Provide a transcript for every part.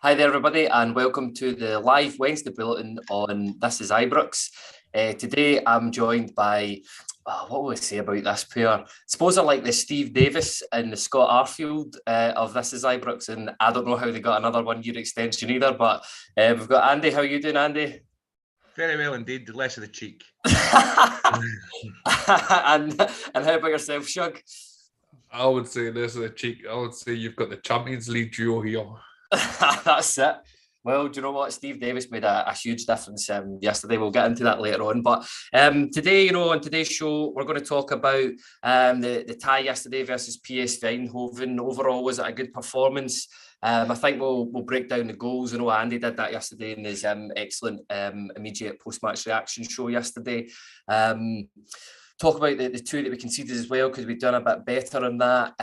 Hi there, everybody, and welcome to the live Wednesday bulletin on This is Ibrox. Today, I'm joined by, what will I say about this pair? I suppose I like the Steve Davis and the Scott Arfield of This is Ibrox, and I don't know how they got another one-year extension either, but we've got Andy. How are you doing, Andy? Very well indeed, less of the cheek. and how about yourself, Shug? I would say less of the cheek. I would say you've got the Champions League duo here. That's it. Well, do you know what? Steve Davis made a huge difference yesterday. We'll get into that later on. But today, on today's show, we're going to talk about the tie yesterday versus PSV Eindhoven. Overall, was it a good performance? I think we'll break down the goals. I know Andy did that yesterday in his excellent immediate post-match reaction show yesterday. Talk about the two that we conceded as well, because we've done a bit better on that.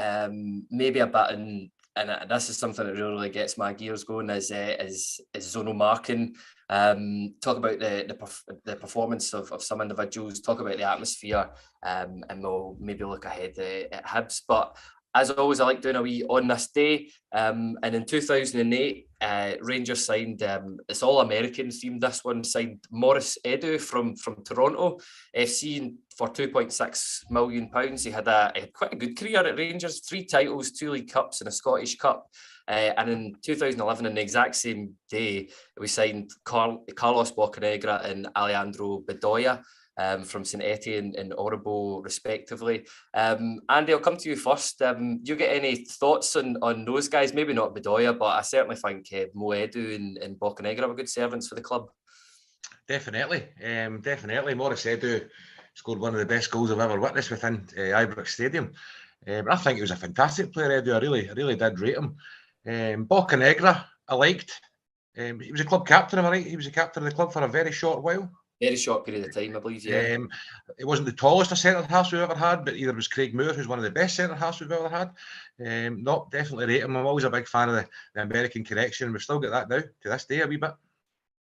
Maybe a bit in... And this is something that really gets my gears going, is zonal marking. Talk about the performance of some individuals, talk about the atmosphere, and we'll maybe look ahead at Hibs. But as always, I like doing a wee on this day. And in 2008, Rangers signed, it's all American themed, this one, signed Maurice Edu from Toronto FC for £2.6 million. He had quite a good career at Rangers, 3 titles, 2 League Cups and a Scottish Cup. And in 2011, on the exact same day, we signed Carlos Bocanegra and Alejandro Bedoya from St Etienne and Orbo, respectively. Andy, I'll come to you first. Do you get any thoughts on those guys? Maybe not Bedoya, but I certainly think Mo Edu and Bocanegra were good servants for the club. Definitely. Maurice Edu scored one of the best goals I've ever witnessed within Ibrox Stadium. But I think he was a fantastic player, Edu. I really did rate him. Bocanegra, I liked. He was a club captain, am I right? He was a captain of the club for a very short while. Very short period of time, I believe, yeah. It wasn't the tallest of centre-halves we've ever had, but either was Craig Moore, who's one of the best centre-halves we've ever had. No, definitely rate him. I'm always a big fan of the American connection. We've still got that now, to this day, a wee bit.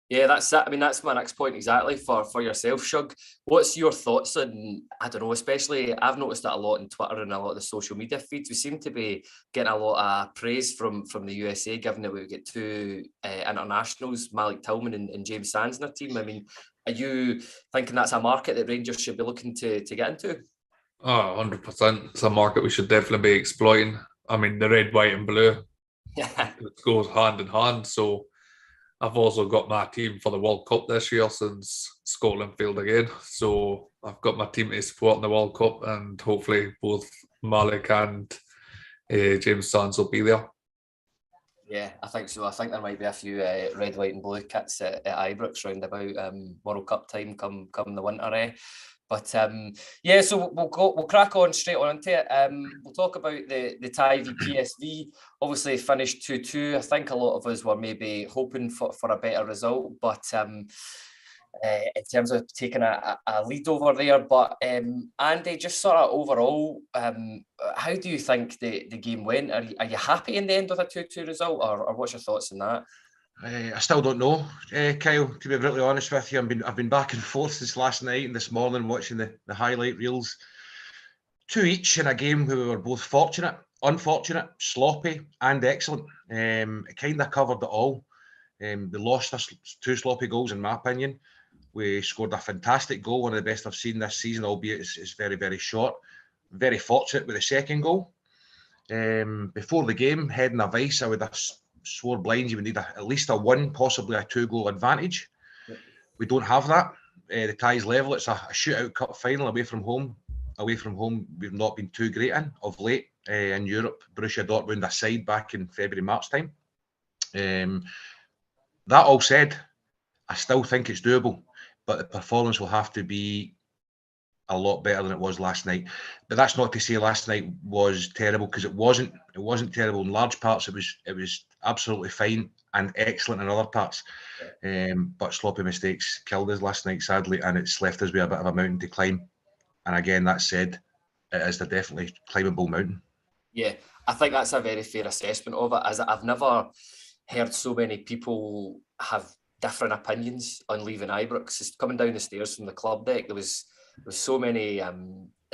Yeah, that's it. I mean, that's my next point exactly for yourself, Shug. What's your thoughts on, I don't know, especially I've noticed that a lot on Twitter and a lot of the social media feeds. We seem to be getting a lot of praise from the USA, given that we get 2 internationals, Malik Tillman and James Sands in our team. I mean, are you thinking that's a market that Rangers should be looking to get into? Oh, 100%. It's a market we should definitely be exploiting. I mean, the red, white and blue, it goes hand in hand. So I've also got my team for the World Cup this year since Scotland failed again. So I've got my team to support in the World Cup, and hopefully both Malik and James Sands will be there. Yeah, I think so. I think there might be a few red, white and blue kits at Ibrox round about World Cup time come the winter. But yeah, so we'll crack on straight on into it. We'll talk about the tie v PSV. Obviously finished 2-2. I think a lot of us were maybe hoping for a better result, but in terms of taking a lead over there. But Andy, just sort of overall, how do you think the game went? Are you happy in the end with a 2-2 result, or what's your thoughts on that? I still don't know, Kyle, to be brutally honest with you. I've been back and forth since last night and this morning watching the highlight reels. 2 each in a game where we were both fortunate, unfortunate, sloppy and excellent. It kind of covered it all. They lost us 2 sloppy goals in my opinion. We scored a fantastic goal, one of the best I've seen this season, albeit it's very, very short. Very fortunate with the second goal. Before the game, heading a vice, I would have swore blinds you would need at least a 1, possibly a 2-goal advantage. We don't have that. The tie's level. It's a shootout cup final away from home. Away from home, we've not been too great of late in Europe. Borussia Dortmund aside back in February, March time. That all said, I still think it's doable, but the performance will have to be a lot better than it was last night. But that's not to say last night was terrible, because it wasn't terrible in large parts. It was absolutely fine and excellent in other parts. But sloppy mistakes killed us last night, sadly, and it's left us with a bit of a mountain to climb. And again, that said, it is a definitely climbable mountain. Yeah, I think that's a very fair assessment of it, as I've never heard so many people have different opinions on leaving Ibrox. Just coming down the stairs from the club deck, there was so many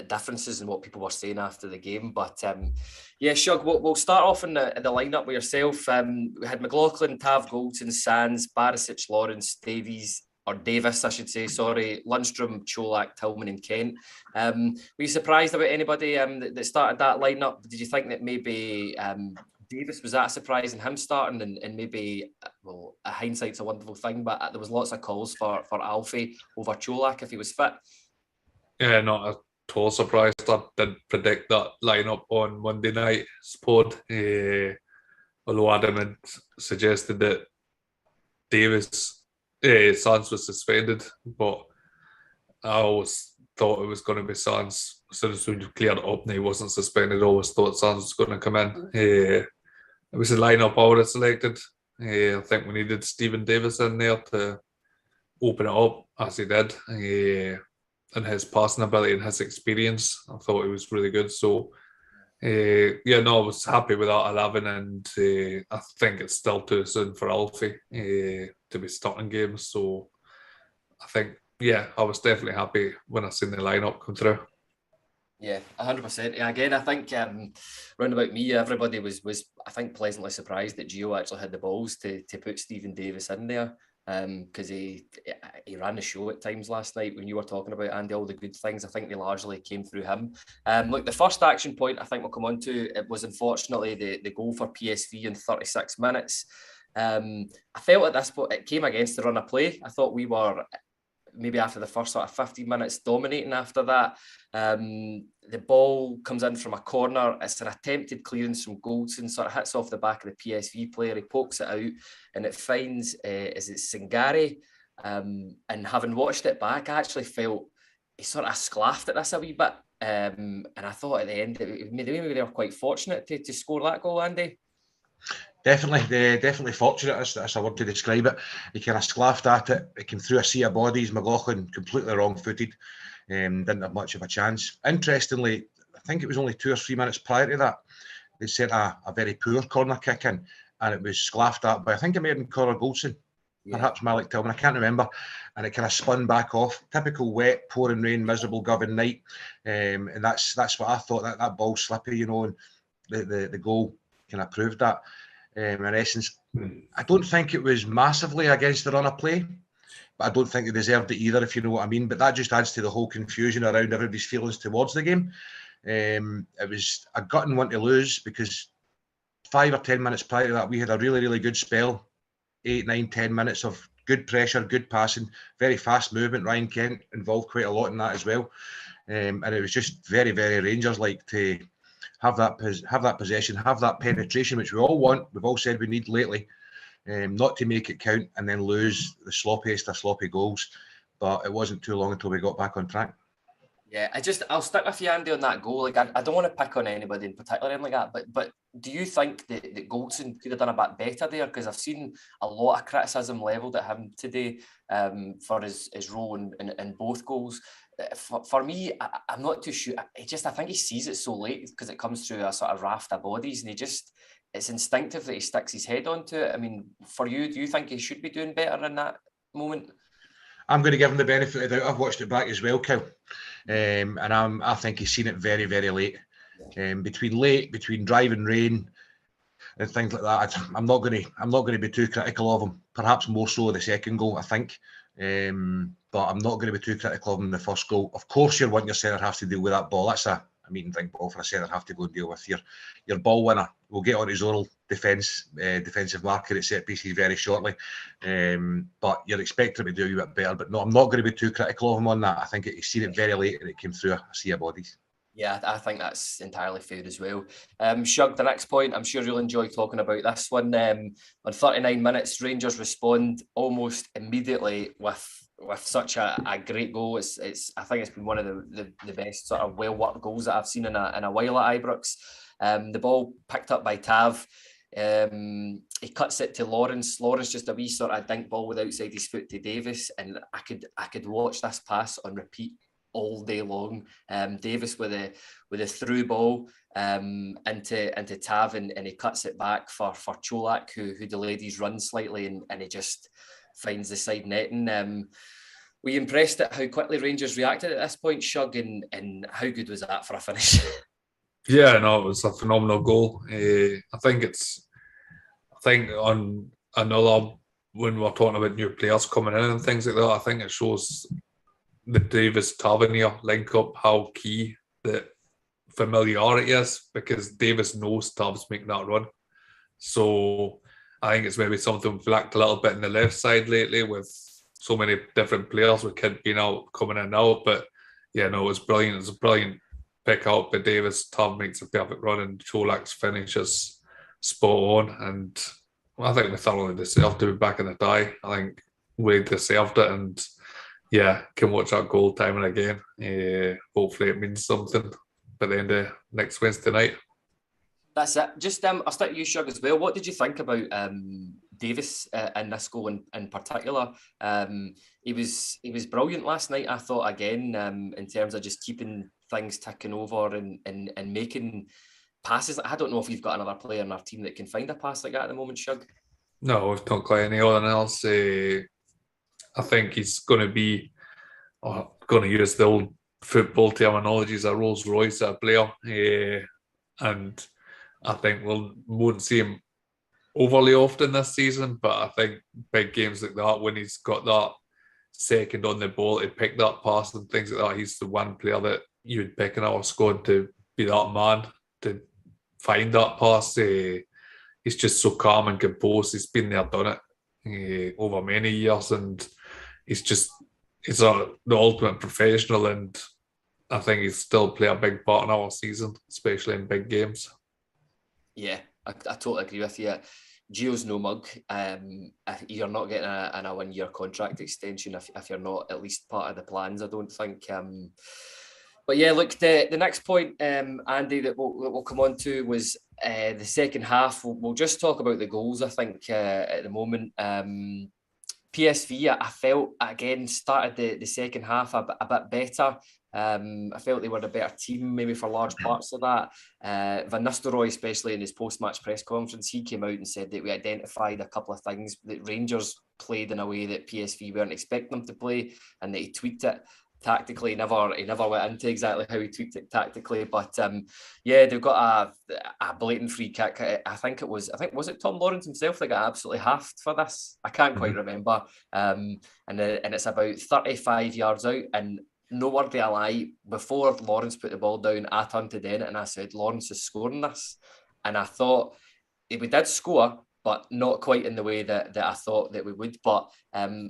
differences in what people were saying after the game. But yeah, Shug, we'll start off in the lineup with yourself. We had McLaughlin, Tav, Goldson, Sands, Barisic, Lawrence, Davis, I should say, sorry, Lundstrom, Cholak, Tillman and Kent. Were you surprised about anybody that started that lineup? Did you think that maybe Davis, was that a surprise in him starting, and maybe, well, hindsight's a wonderful thing, but there was lots of calls for Alfie over Cholak if he was fit? Yeah, not at all surprised. I did predict that lineup on Monday night's pod, although Adam had suggested that Sands was suspended, but I always thought it was going to be Sands. As soon as we cleared it up and he wasn't suspended, I always thought Sands was going to come in. It was the lineup I would have selected. I think we needed Stephen Davis in there to open it up, as he did. And his passing ability and his experience, I thought he was really good. So, I was happy with that 11, and I think it's still too soon for Alfie to be starting games. So, I think, I was definitely happy when I seen the lineup come through. Yeah, 100%. Again, I think round about me, everybody was I think pleasantly surprised that Gio actually had the balls to put Stephen Davis in there. Because he ran the show at times last night. When you were talking about, Andy, all the good things, I think they largely came through him. Look, the first action point I think we'll come on to, it was unfortunately the goal for PSV in 36 minutes. I felt at this point it came against the run of play. I thought we were, maybe after the first sort of 15 minutes, dominating after that. The ball comes in from a corner. It's an attempted clearance from Goldson, sort of hits off the back of the PSV player. He pokes it out and it finds, is it Singari? And having watched it back, I actually felt he sort of sclaffed at this a wee bit. And I thought at the end, maybe they were quite fortunate to score that goal, Andy. Definitely fortunate. That's a word to describe it. He kind of sclaffed at it. It came through a sea of bodies. McLaughlin completely wrong-footed. Didn't have much of a chance. Interestingly, I think it was only 2 or 3 minutes prior to that, they sent a very poor corner kick in, and it was sclaffed at by, I think it may have been Connor Goldson, perhaps Malik Tillman, I can't remember, and it kind of spun back off. Typical wet, pouring rain, miserable Govan night, and that's what I thought. That ball slippy, and the goal kind of proved that. In essence, I don't think it was massively against the run of play, but I don't think they deserved it either, if you know what I mean. But that just adds to the whole confusion around everybody's feelings towards the game. It was a gutting one to lose, because 5 or 10 minutes prior to that, we had a really, really good spell. 8, 9, 10 minutes of good pressure, good passing, very fast movement. Ryan Kent involved quite a lot in that as well. And it was just very, very Rangers-like to have that possession, have that penetration, which we all want. We've all said we need lately, not to make it count and then lose the sloppiest of sloppy goals. But it wasn't too long until we got back on track. Yeah, I'll stick with you, Andy, on that goal. Like, I don't want to pick on anybody in particular like that, but do you think that Goldson could have done a bit better there? Because I've seen a lot of criticism levelled at him today for his role in both goals. For me, I'm not too sure. I think he sees it so late because it comes through a sort of raft of bodies, and it's instinctive that he sticks his head onto it. I mean, for you, do you think he should be doing better in that moment? I'm going to give him the benefit of the doubt. I've watched it back as well, Kyle, and I think he's seen it very, very late. Between driving rain and things like that, I'm not going to be too critical of him. Perhaps more so the second goal, I think. But I'm not going to be too critical of him in the first goal. Of course, you're wanting your centre half to deal with that ball. That's a meeting thing ball for a centre half to go and deal with. Your ball winner will get on his own defensive marker at set pieces very shortly. But you're expecting him to do a wee bit better. But no, I'm not going to be too critical of him on that. I think he's seen it very late and it came through a sea of bodies. Yeah, I think that's entirely fair as well. Shug, the next point, I'm sure you'll enjoy talking about this one. On 39 minutes, Rangers respond almost immediately with such a great goal. I think it's been one of the best sort of well-worked goals that I've seen in a while at Ibrox. The ball picked up by Tav. He cuts it to Lawrence. Lawrence just a wee sort of dink ball with outside his foot to Davis, and I could watch this pass on repeat all day long. Davis with a through ball into Tav, and he cuts it back for Cholak, who delayed his run slightly, and he just finds the side netting. Were you impressed at how quickly Rangers reacted at this point, Shug, and how good was that for a finish? Yeah, no, it was a phenomenal goal. I think on another, when we're talking about new players coming in and things like that, I think it shows the Davis Tavernier link up how key the familiarity is, because Davis knows Tav's making that run. So I think it's maybe something we've lacked a little bit in the left side lately with so many different players with Kid being out, coming in and out. But yeah, no, it was brilliant. It was a brilliant pick out by Davis. Tav makes a perfect run and Cholak's finish is spot on. And I think we thoroughly deserved to be back in the tie. I think we deserved it. And yeah, can watch that goal time and again. Hopefully it means something by the end of next Wednesday night. That's it. Just I'll start with you, Shug, as well. What did you think about Davis in this goal in particular? He was brilliant last night, I thought, again, in terms of just keeping things ticking over and making passes. I don't know if we've got another player in our team that can find a pass like that at the moment, Shug. No, we've not got anyone else. I think he's going to be, going to use the old football terminology, as a Rolls Royce at a player. And I think we won't see him overly often this season, but I think big games like that, when he's got that second on the ball to pick that pass and things like that, he's the one player that you would pick in our squad to be that man to find that pass. He's just so calm and composed. He's been there, done it over many years, and he's the ultimate professional, and I think he's still play a big part in our season, especially in big games. Yeah, I totally agree with you. Gio's no mug. You're not getting a 1-year contract extension if you're not at least part of the plans, I don't think. But yeah, look, the next point, Andy, that we'll come on to was the second half. We'll just talk about the goals, I think, at the moment. PSV, I felt, again, started the second half a bit better. I felt they were a better team, maybe for large parts of that. Van Nistelrooy, especially in his post-match press conference, he came out and said that we identified a couple of things that Rangers played in a way that PSV weren't expecting them to play, and that he tweaked it tactically. He never went into exactly how he tweaked it tactically, but yeah, they've got a blatant free kick. I think was it Tom Lawrence himself that got absolutely halved for this? I can't quite remember. And it's about 35 yards out, and no word of a lie, before Lawrence put the ball down, I turned to Dennett and I said, Lawrence is scoring this. And I thought we did score, but not quite in the way that I thought that we would. But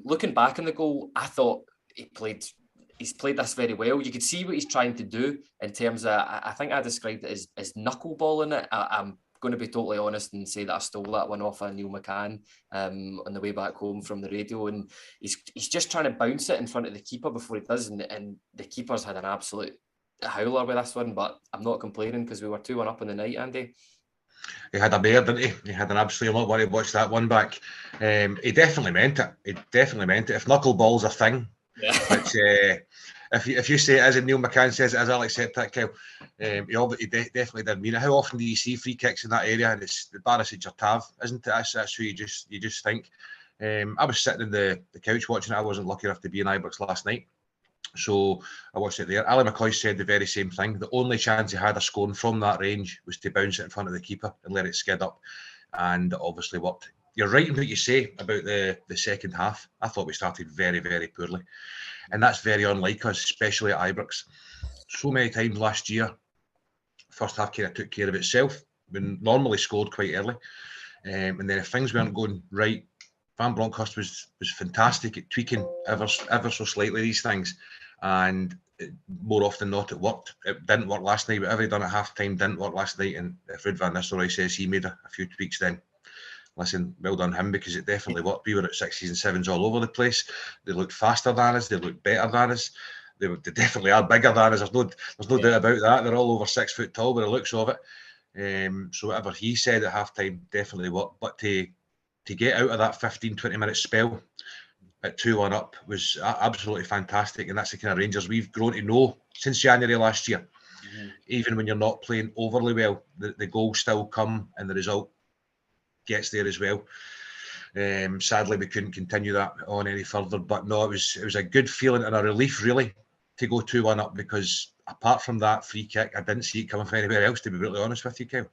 looking back on the goal, I thought he's played this very well. You could see what he's trying to do in terms of, I think I described it as knuckleballing it. I'm going to be totally honest and say that I stole that one off of Neil McCann on the way back home from the radio, and he's just trying to bounce it in front of the keeper before he does, and the keeper's had an absolute howler with this one, but I'm not complaining because we were 2-1 up in the night, Andy. He had a bear, didn't he? He had an absolute lot. When he watched that one back, he definitely meant it. If knuckleball's a thing, yeah. Which if you say it as Neil McCann says it, as I'll accept that, Kyle. He definitely did mean it. How often do you see free kicks in that area? And it's the Barisic or Tav, isn't it? That's who you just think. I was sitting in the couch watching it. I wasn't lucky enough to be in Ibrox last night, so I watched it there. Ali McCoy said the very same thing. The only chance he had of scoring from that range was to bounce it in front of the keeper and let it skid up, and it obviously worked. You're right in what you say about the second half. I thought we started very, very poorly. And that's very unlike us, especially at Ibrox. So many times last year, first half kind of took care of itself. We normally scored quite early. And then if things weren't going right, Van Bronckhorst was fantastic at tweaking ever so slightly these things. And more often than not, it worked. It didn't work last night. Whatever he done at half-time didn't work last night. And if Ruud van Nistelrooy says he made a few tweaks then, listen, well done him, because it definitely worked. We were at 6s and 7s all over the place. They looked faster than us. They looked better than us. They definitely are bigger than us. There's no doubt about that. They're all over 6 foot tall by the looks of it. So whatever he said at halftime definitely worked. But to get out of that 15-20 minute spell at 2-1 up was absolutely fantastic. And that's the kind of Rangers we've grown to know since January last year. Mm-hmm. Even when you're not playing overly well, the goals still come and the result gets there as well. Sadly, we couldn't continue that on any further. But no, it was a good feeling and a relief, really, to go 2-1 up, because apart from that free kick, I didn't see it coming from anywhere else, to be really honest with you, Kyle.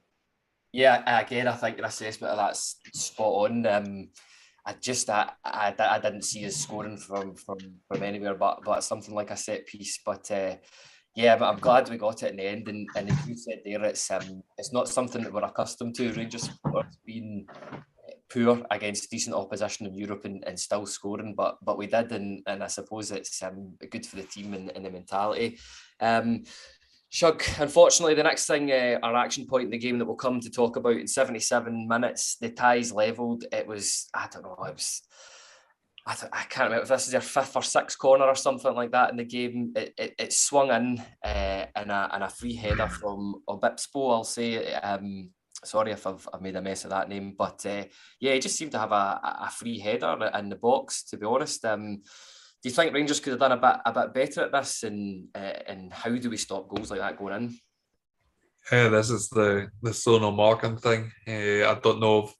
Yeah, again, I think your assessment of that's spot on. I didn't see us scoring from anywhere but something like a set piece. But yeah, but I'm glad we got it in the end. And as you said there, it's not something that we're accustomed to. Rangers being poor against decent opposition in Europe and still scoring, but we did, and I suppose it's good for the team and the mentality. Shug, unfortunately, the next thing, our action point in the game that we'll come to talk about in 77 minutes, the ties levelled. It was, I can't remember if this is your 5th or 6th corner or something like that in the game. It swung in a free header from Obipspo, I'll say. Sorry if I've made a mess of that name, but yeah, he just seemed to have a free header in the box, to be honest. Do you think Rangers could have done a bit better at this, and how do we stop goals like that going in? This is the Sono Markin thing. I don't know if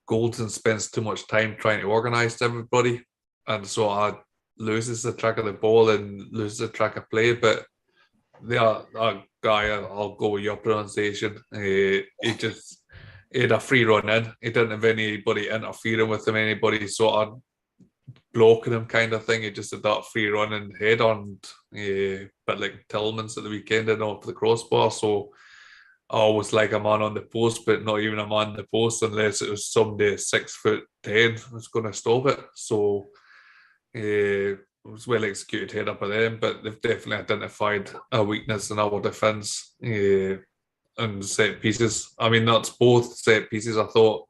Goldson spends too much time trying to organise everybody, and so I loses the track of the ball and loses the track of play. But that guy, I'll go with your pronunciation. He had a free run in. He didn't have anybody interfering with him, anybody sort of blocking him, kind of thing. He just had that free run and head on, but like Tillman's at the weekend and off the crossbar. So I always like a man on the post, but not even a man on the post unless it was somebody 6'10" was going to stop it. So it was well executed header by them, but they've definitely identified a weakness in our defence and set pieces. I mean, that's both set pieces. I thought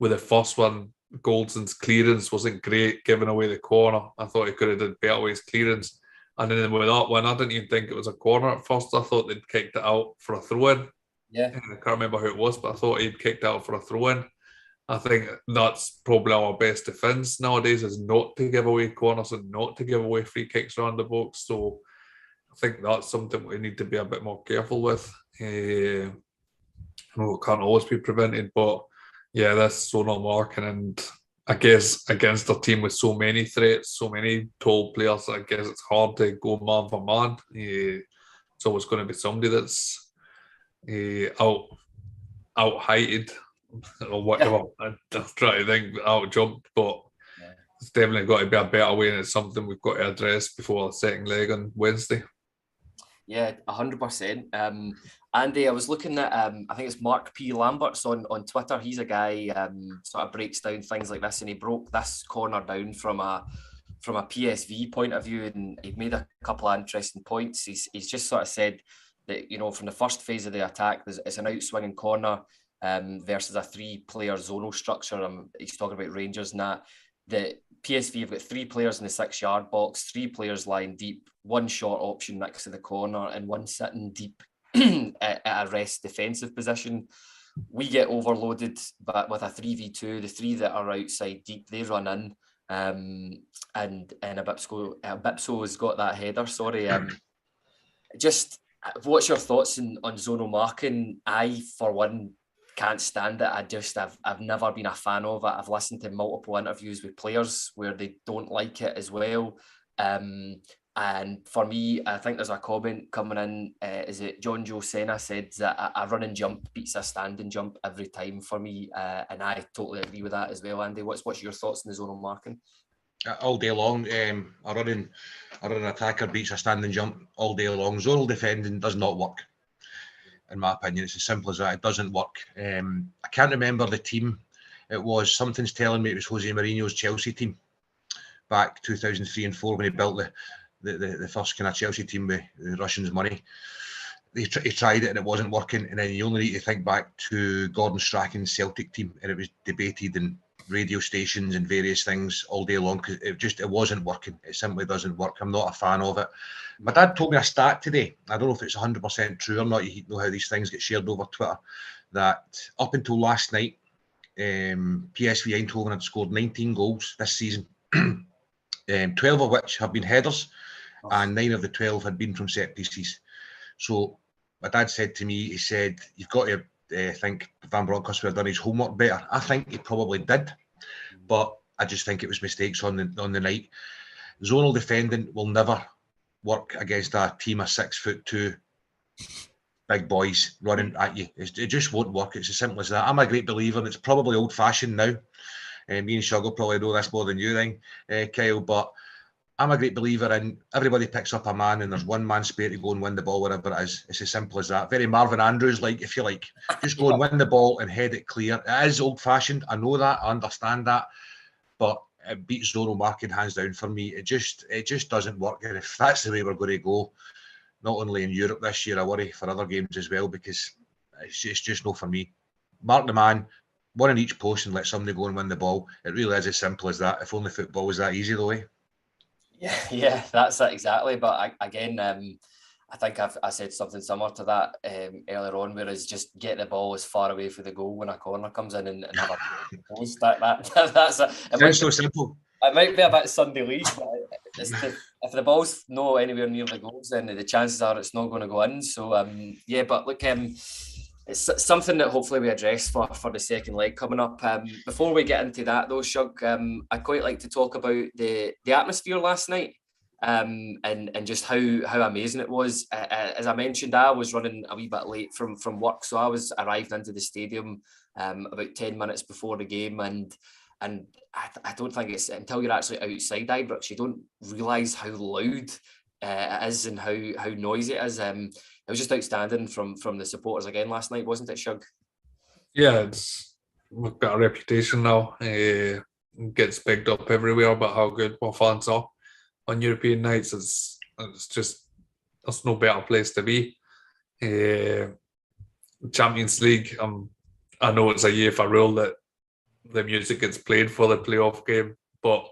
with the first one, Goldson's clearance wasn't great, giving away the corner. I thought he could have done better with his clearance. And then with that one, I didn't even think it was a corner at first. I thought they'd kicked it out for a throw-in. Yeah. I can't remember who it was, but I thought he'd kicked out for a throw-in. I think that's probably our best defence nowadays, is not to give away corners and not to give away free kicks around the box. So I think that's something we need to be a bit more careful with. I know it can't always be prevented, but yeah, that's so not marking. And I guess against a team with so many threats, so many tall players, I guess it's hard to go man for man. It's always going to be somebody that's out-heighted or whatever. I'm trying to think, out-jumped, but it's definitely got to be a better way, and it's something we've got to address before the second leg on Wednesday. Yeah, 100%. Andy, I was looking at, I think it's Mark P. Lamberts on Twitter. He's a guy sort of breaks down things like this, and he broke this corner down from a PSV point of view, and he made a couple of interesting points. He's just sort of said that, you know, from the first phase of the attack, it's an out-swinging corner versus a 3-player zonal structure. He's talking about Rangers and that. The PSV have got 3 players in the 6-yard box, 3 players lying deep, 1 short option next to the corner, and 1 sitting deep at a rest defensive position. We get overloaded, but with a 3v2, the 3 that are outside deep, they run in, and Bipso has got that header. Sorry, just what's your thoughts on zonal marking? I, for one, can't stand it. I've never been a fan of it. I've listened to multiple interviews with players where they don't like it as well. And for me, I think there's a comment coming in. Is it John Joe Senna said that a running jump beats a standing jump every time for me, and I totally agree with that as well. Andy, what's your thoughts on the zonal marking? All day long, a running attacker beats a standing jump all day long. Zonal defending does not work. In my opinion, it's as simple as that. It doesn't work. I can't remember the team. It was, something's telling me it was Jose Mourinho's Chelsea team back 2003 and 4 when he built the first kind of Chelsea team with the Russians' money. He tried it and it wasn't working. And then you only need to think back to Gordon Strachan's Celtic team, and it was debated in radio stations and various things all day long because it wasn't working. It simply doesn't work. I'm not a fan of it. My dad told me a stat today. I don't know if it's 100% true or not. You know how these things get shared over Twitter. That up until last night, PSV Eindhoven had scored 19 goals this season, 12 of which have been headers, and 9 of the 12 had been from set pieces. So my dad said to me, he said, you've got to think Van Bronckhorst would have done his homework better. I think he probably did. but I just think it was mistakes on the night. Zonal defending will never work against a team of 6'2" big boys running at you. It just won't work. It's as simple as that. I'm a great believer, and it's probably old-fashioned now. Me and Shug will probably know this more than you, Kyle, but I'm a great believer in everybody picks up a man and there's one man spare to go and win the ball, wherever it is. It's as simple as that. Very Marvin Andrews, like, if you like. Just go and win the ball and head it clear. It is old-fashioned. I know that. I understand that. But it beats zonal marking hands down for me. It just doesn't work. And if that's the way we're going to go, not only in Europe this year, I worry for other games as well, because it's just no for me. Mark the man, one in each post, and let somebody go and win the ball. It really is as simple as that. If only football was that easy, though, eh? Yeah, that's it exactly. But I think I said something similar to that earlier on, whereas just get the ball as far away from the goal when a corner comes in and have a post. That's it. Sounds so simple. It might be a bit Sunday league, but if the ball's not anywhere near the goals, then the chances are it's not going to go in. So but look, it's something that hopefully we address for the second leg coming up. Before we get into that though, Shug, I'd quite like to talk about the atmosphere last night, and just how amazing it was. As I mentioned, I was running a wee bit late from work, so I was arrived into the stadium about 10 minutes before the game, and I don't think it's until you're actually outside Ibrox you don't realise how loud it is and how noisy it is. It was just outstanding from the supporters again last night, wasn't it, Shug? Yeah, we've got a reputation now. It gets picked up everywhere about how good our fans are on European nights. There's no better place to be. Champions League, I know it's a UEFA rule that the music gets played for the playoff game, but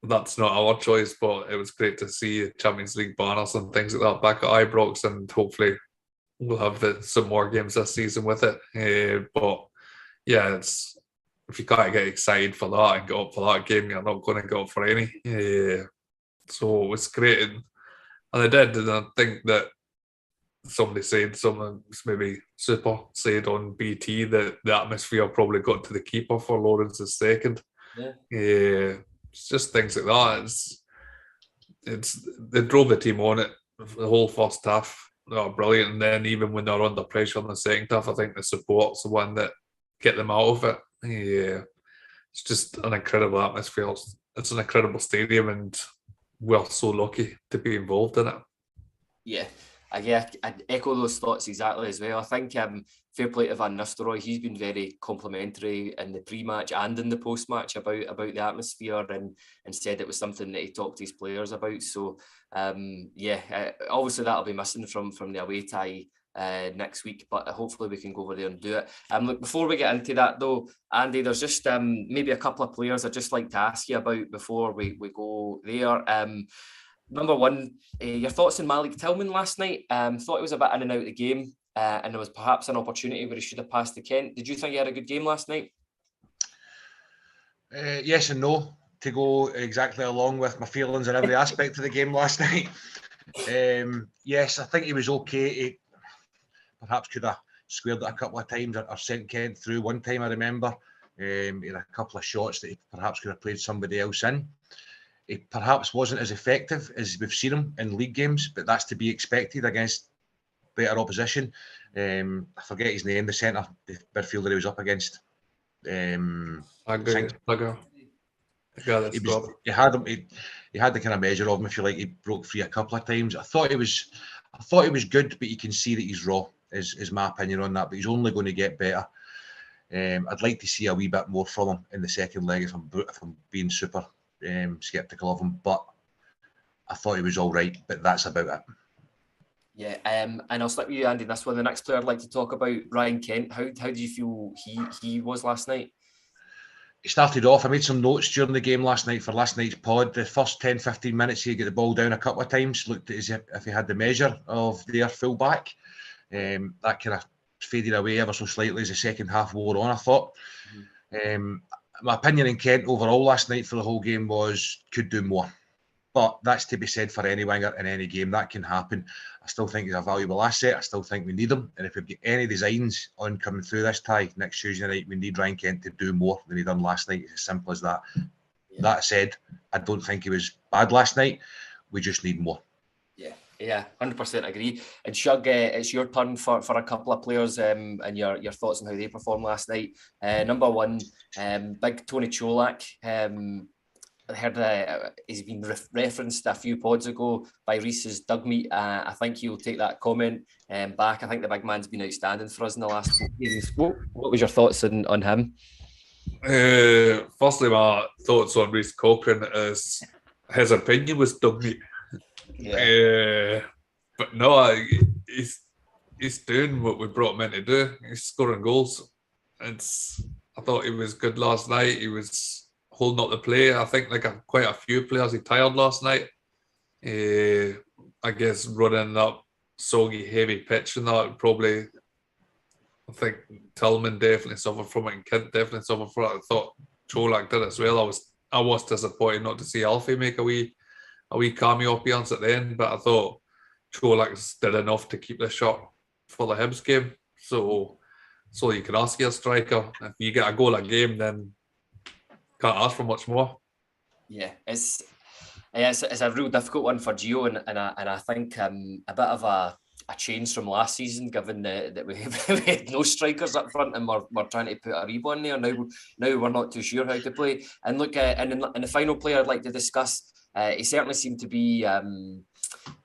that's not our choice. But it was great to see Champions League banners and things like that back at Ibrox, and hopefully we'll have some more games this season with it. But yeah, if you can't get excited for that and get up for that game, you're not going to get up for any. So it was great, and they did, and I think that somebody said, someone maybe Super said on BT that the atmosphere probably got to the keeper for Lawrence's second. Yeah. It's just things like that. They drove the team on it the whole first half. They were brilliant, and then even when they're under pressure in the second half, I think the support's the one that get them out of it. Yeah, it's just an incredible atmosphere. It's an incredible stadium, and we're so lucky to be involved in it. Yeah. I'd echo those thoughts exactly as well. I think fair play to Van Nistelrooy. He's been very complimentary in the pre-match and in the post-match about the atmosphere, and said it was something that he talked to his players about. So obviously that'll be missing from the away tie next week, but hopefully we can go over there and do it. Look, before we get into that though, Andy, there's just maybe a couple of players I'd just like to ask you about before we go there. Number one, your thoughts on Malik Tillman last night? Thought he was a bit in and out of the game, and there was perhaps an opportunity where he should have passed to Kent. Did you think he had a good game last night? Yes and no, to go exactly along with my feelings on every aspect of the game last night. Yes, I think he was okay. He perhaps could have squared it a couple of times or sent Kent through one time, I remember. He had a couple of shots that he perhaps could have played somebody else in. He perhaps wasn't as effective as we've seen him in league games, but that's to be expected against better opposition. I forget his name, the centre, the midfielder he was up against. He had the kind of measure of him, if you like. He broke free a couple of times. I thought he was good, but you can see that he's raw, is my opinion on that. But he's only going to get better. I'd like to see a wee bit more from him in the second leg if I'm being super sceptical of him, but I thought he was all right, but that's about it. Yeah, and I'll slip you, Andy, this one. The next player I'd like to talk about, Ryan Kent. How do you feel he was last night? He started off, I made some notes during the game last night for last night's pod. The first 10-15 minutes, he'd get the ball down a couple of times, looked as if he had the measure of their full-back. That kind of faded away ever so slightly as the second half wore on, I thought. My opinion in Kent overall last night for the whole game was could do more. But that's to be said for any winger in any game. That can happen. I still think he's a valuable asset. I still think we need him. And if we've got any designs on coming through this tie next Tuesday night, we need Ryan Kent to do more than he done last night. It's as simple as that. Yeah. That said, I don't think he was bad last night. We just need more. Yeah, 100% agree. And Shug, it's your turn for a couple of players and your thoughts on how they performed last night. Number one, big Tony Cholak. I heard he's been referenced a few pods ago by Reese's Dugmeat. I think he'll take that comment back. I think the big man's been outstanding for us in the last 4 seasons. What was your thoughts on him? Firstly, my thoughts on Reece Cochrane is his opinion was Dugmeat. Yeah. But no, he's doing what we brought him in to do. He's scoring goals. I thought he was good last night. He was holding up the play. I think quite a few players he tired last night. I guess running up soggy, heavy pitch and that probably. I think Tillman definitely suffered from it, and Kent definitely suffered from it. I thought Cholak did as well. I was disappointed not to see Alfie make a wee cameo appearance at the end, but I thought Cholak did enough to keep the shot for the Hibs game. So you can ask your striker. If you get a goal a game, then can't ask for much more. Yeah, it's a real difficult one for Gio, and I think a bit of a change from last season, given that we had no strikers up front and we're trying to put a Rebo in there. Now we're not too sure how to play. And look, and the final player I'd like to discuss, he certainly seemed to be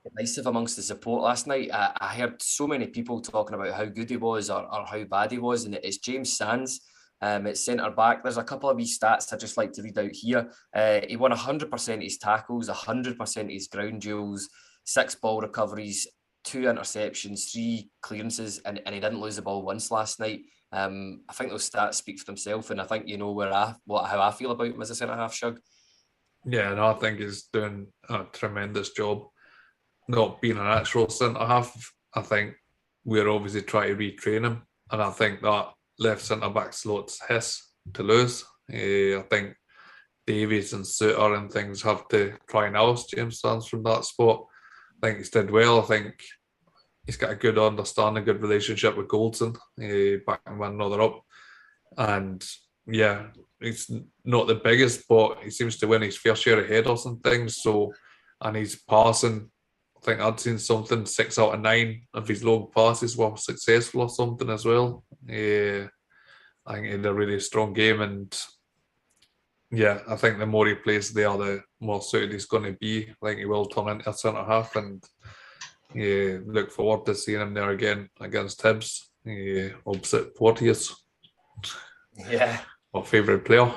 divisive amongst the support last night. I heard so many people talking about how good he was or how bad he was, and it's James Sands. It's centre back. There's a couple of wee stats I'd just like to read out here. He won 100% of his tackles, 100% of his ground duels, 6 ball recoveries, 2 interceptions, 3 clearances, and he didn't lose the ball once last night. I think those stats speak for themselves, and I think you know how I feel about him as a centre half, Shug. Yeah, no, I think he's doing a tremendous job. Not being a natural centre half, I think we're obviously trying to retrain him, and I think that left centre back slot's his to lose. I think Davies and Suter and things have to try and oust James Sands from that spot. I think he's did well. I think he's got a good understanding, good relationship with Goldson, backing one another up. And yeah, he's not the biggest, but he seems to win his fair share of headers and things. So, and he's passing. I think I'd seen something 6 out of 9 of his long passes were successful or something as well. I think he had a really strong game, and yeah, I think the more he plays there, the more suited he's going to be. I think he will turn into a centre half, and look forward to seeing him there again against Hibs, opposite Porteous. Yeah, our favourite player.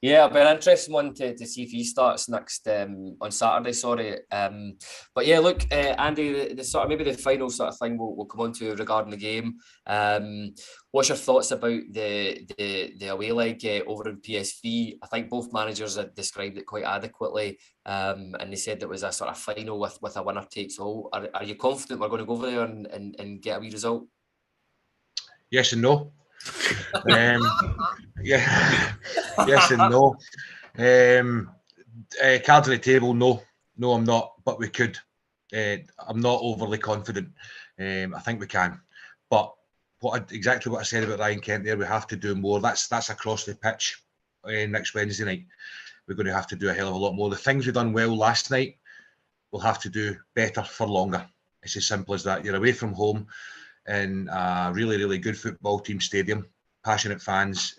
Yeah, it'll be an interesting one to see if he starts next on Saturday. Sorry, but yeah, look, Andy, the sort of maybe the final sort of thing we'll come on to regarding the game. What's your thoughts about the away leg over in PSV? I think both managers had described it quite adequately, and they said it was a sort of final with a winner takes all. Are you confident we're going to go over there and get a wee result? Yes and no. Yeah, yes and no. Cards on the table, no, I'm not. But we could. I'm not overly confident. I think we can. But exactly what I said about Ryan Kent there, we have to do more. That's across the pitch. Next Wednesday night, we're going to have to do a hell of a lot more. The things we've done well last night, we'll have to do better for longer. It's as simple as that. You're away from home in a really, really good football team stadium. Passionate fans.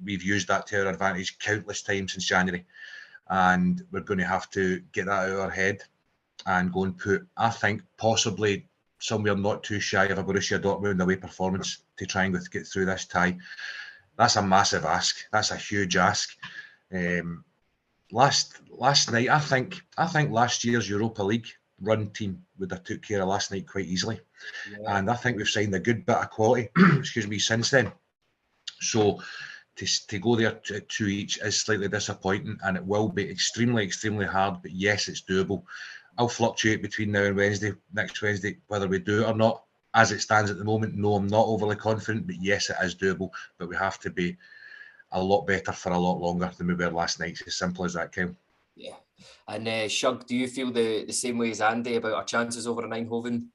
We've used that to our advantage countless times since January, and we're going to have to get that out of our head and go and put, I think, possibly somewhere not too shy of a Borussia Dortmund away performance to try and get through this tie. That's a massive ask. That's a huge ask. Last night, I think last year's Europa League run team would have took care of last night quite easily, and I think we've signed a good bit of quality. Excuse me, since then. So to go there at 2 each is slightly disappointing, and it will be extremely, extremely hard. But yes, it's doable. I'll fluctuate between now and next Wednesday, whether we do it or not. As it stands at the moment, no, I'm not overly confident, but yes, it is doable. But we have to be a lot better for a lot longer than we were last night. It's as simple as that, Kyle. Yeah. And Shug, do you feel the same way as Andy about our chances over in Eindhoven?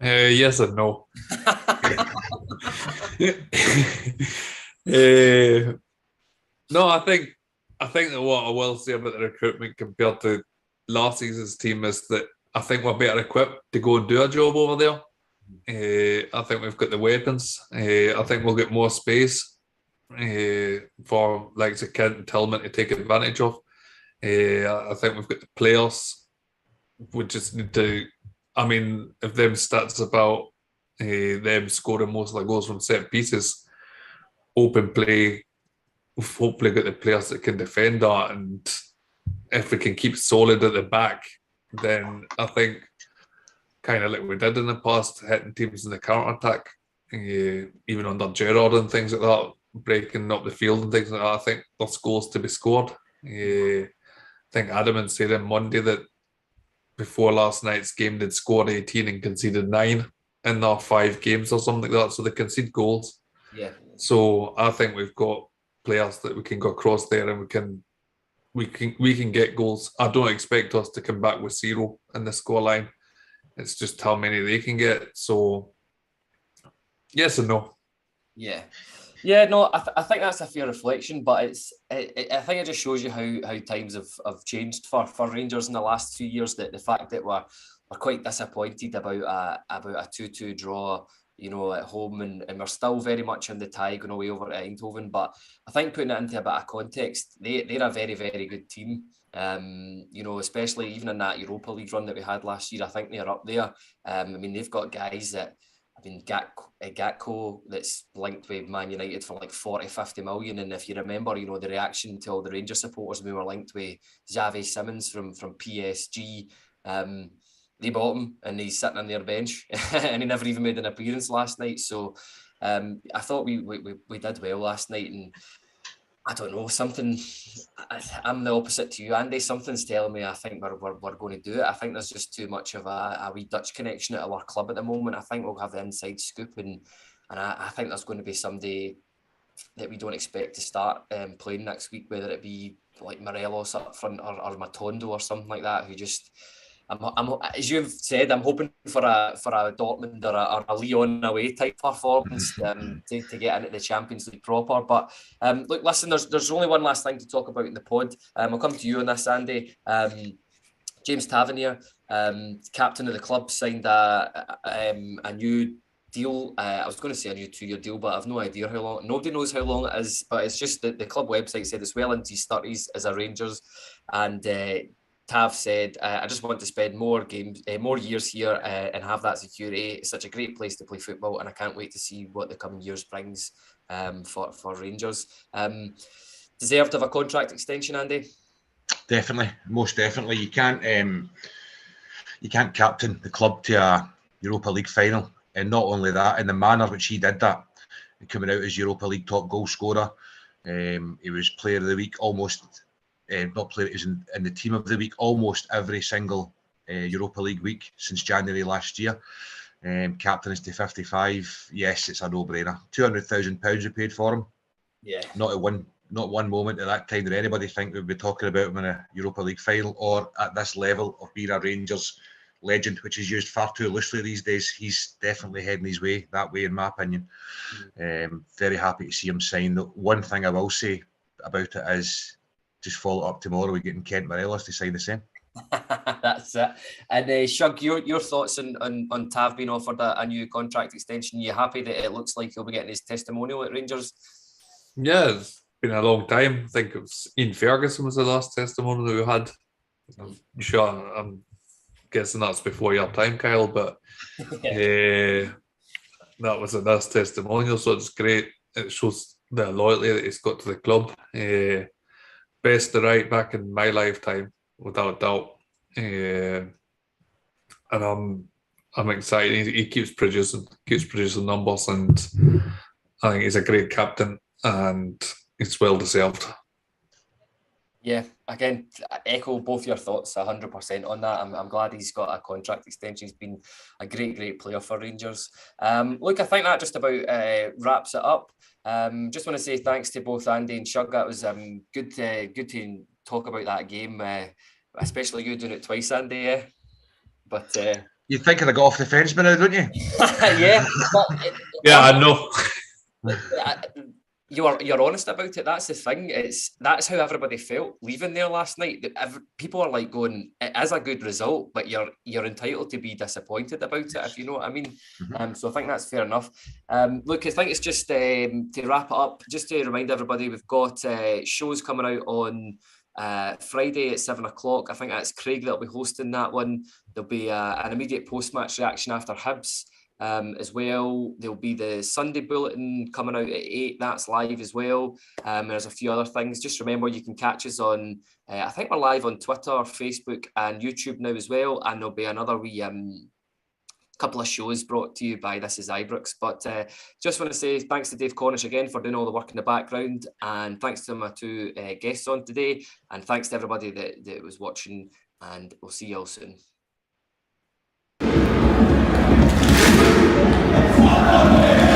Yes and no. No, I think that what I will say about the recruitment compared to last season's team is that I think we're better equipped to go and do a job over there. I think we've got the weapons. I think we'll get more space for like the Kent and Tillman to take advantage of. I think we've got the players. We just need to. I mean, if them stats about them scoring most of the goals from set pieces, open play, we've hopefully got the players that can defend that, and if we can keep solid at the back, then I think kind of like we did in the past, hitting teams in the counter attack, even under Gerrard and things like that, breaking up the field and things like that. I think there's goals to be scored. I think Adamant said on Monday that before last night's game they'd scored 18 and conceded 9 in their 5 games or something like that. So they concede goals. Yeah. So I think we've got players that we can go across there and we can get goals. I don't expect us to come back with 0 in the scoreline. It's just how many they can get. So yes and no. Yeah. Yeah, no, I think that's a fair reflection, but I think it just shows you how times have changed for Rangers in the last 2 years. That the fact that we're quite disappointed about a 2-2 draw, at home, and we're still very much in the tie going away over to Eindhoven. But I think putting it into a bit of context, they're a very, very good team. Especially even in that Europa League run that we had last year, I think they're up there. They've got guys that. Gatko that's linked with Man United for like 40-50 million, and if you remember, the reaction to all the Rangers supporters when we were linked with Xavi Simons from PSG, they bought him and he's sitting on their bench and he never even made an appearance last night. So I thought we did well last night, and I don't know, I'm the opposite to you, Andy. Something's telling me I think we're going to do it. I think there's just too much of a wee Dutch connection at our club at the moment. I think we'll have the inside scoop, and I think there's going to be somebody that we don't expect to start playing next week, whether it be like Morelos up front or Matondo or something like that, who just... I'm as you've said, I'm hoping for a Dortmund or a Lyon away type performance to get into the Champions League proper. But look, listen, there's only one last thing to talk about in the pod. I'll come to you on this, Andy. James Tavernier, captain of the club, signed a new deal. I was going to say a new 2-year deal, but I've no idea how long. Nobody knows how long it is, but it's just that the club website said it's well into his 30s as a Rangers, and Tav said, I just want to spend more years here and have that security. It's such a great place to play football, and I can't wait to see what the coming years brings for Rangers. Deserved of a contract extension, Andy? Definitely, most definitely. You can't captain the club to a Europa League final, and not only that, in the manner which he did that, coming out as Europa League top goal scorer. He was player of the week almost. Not player, he was in the team of the week almost every single Europa League week since January last year. Captain is to 55. Yes, it's a no-brainer. £200,000 we paid for him. Yeah. Not one moment at that time did anybody think we'd be talking about him in a Europa League final or at this level of being a Rangers legend, which is used far too loosely these days. He's definitely heading his way that way, in my opinion. Very happy to see him sign. The one thing I will say about it is, just follow up tomorrow, we're getting Kent Morelos to sign the same. That's it. And Shug, your thoughts on Tav being offered a new contract extension? You happy that it looks like he'll be getting his testimonial at Rangers? Yeah, it's been a long time. I think it was Ian Ferguson was the last testimonial that we had. I'm guessing that's before your time, Kyle, but that was a nice testimonial, so it's great. It shows the loyalty that he's got to the club. Best right back in my lifetime, without doubt. And I'm excited. He keeps producing numbers, and I think he's a great captain, and it's well deserved. Yeah, again, I echo both your thoughts 100% on that. I'm glad he's got a contract extension. He's been a great player for Rangers. Look, I think that just about wraps it up. Just want to say thanks to both Andy and Shug. That was good to talk about that game, especially you doing it twice, Andy. But you think I'd have got off the fence by now, don't you? yeah, but yeah, I know. You're honest about it. That's the thing. That's how everybody felt leaving there last night. People are like going, it is a good result, but you're entitled to be disappointed about it, if you know what I mean. So I think that's fair enough. Look, I think it's just to wrap it up, just to remind everybody, we've got shows coming out on Friday at 7:00. I think that's Craig that'll be hosting that one. There'll be an immediate post-match reaction after Hibs. As well, there'll be the Sunday bulletin coming out at 8. That's live as well. There's a few other things. Just remember, you can catch us on. I think we're live on Twitter, Facebook, and YouTube now as well. And there'll be another wee couple of shows brought to you by This Is Ibrox. But just want to say thanks to Dave Cornish again for doing all the work in the background, and thanks to my two guests on today, and thanks to everybody that was watching. And we'll see you all soon. Amen.